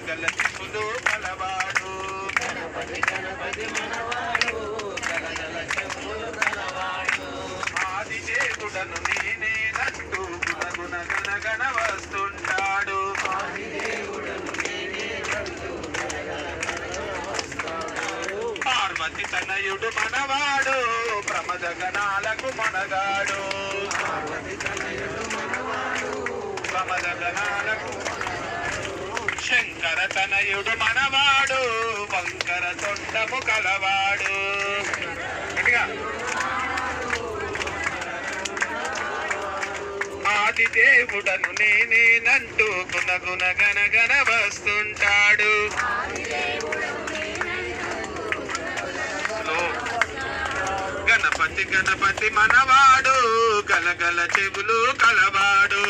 గలగల చెవులు కలవాడు గణపతి గణపతి మనవాడు గలగల చెవులు కలవాడు ఆది దేవుడను నేనేనంటూ గుణగుణ గణగణ వస్తుంటాడు ఆది దేవుడను నేనేనంటూ పార్వతి తనయుడు మనవాడు ప్రమద గణాలకు మనగాడు పార్వతి తనయుడు మనవాడు ప్రమద గణాలకు శంకర తనయుడు మనవాడు వంకర తొండము కలవాడు గట్టిగా ఆది దేవుడను నేనేనంటూ గుణగుణ గణగణ వస్తుంటాడు గణపతి గణపతి మనవాడు గలగల చెవులు కలవాడు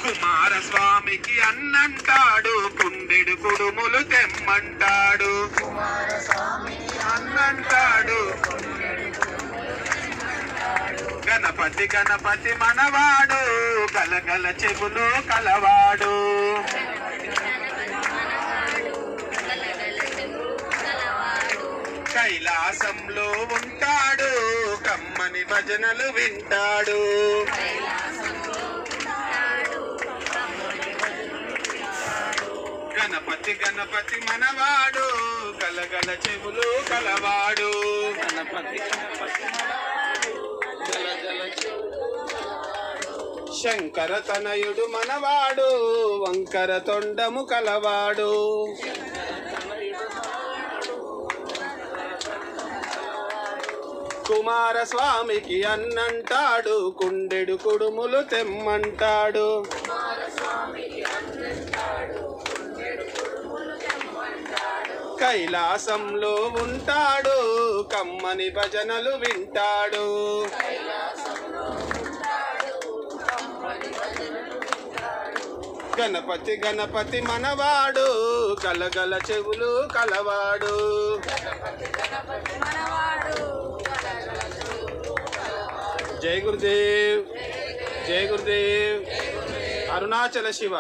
కుమారస్వామికి అన్నంటాడు కుండెడు కుడుములు తెమ్మంటాడు అన్నంటాడు గణపతి గణపతి మనవాడు గలగల చెవులు కలవాడు కైలాసంలో ఉంటాడు కమ్మని భజనలు వింటాడు గణపతి గణపతి మనవాడు గలగల చెవులు కలవాడు గణపతి గణపతి మనవాడు గలగల చెవులు శంకర తనయుడు మనవాడు వంకర తొండము కలవాడు కుమారస్వామికి అన్నంటాడు కుండెడు కుడుములు తెమ్మంటాడు కైలాసంలో ఉంటాడు కమ్మని భజనలు వింటాడు గణపతి గణపతి మనవాడు గలగల చెవులు కలవాడు జై గురుదేవ్ జై గురుదేవ్ అరుణాచల శివ.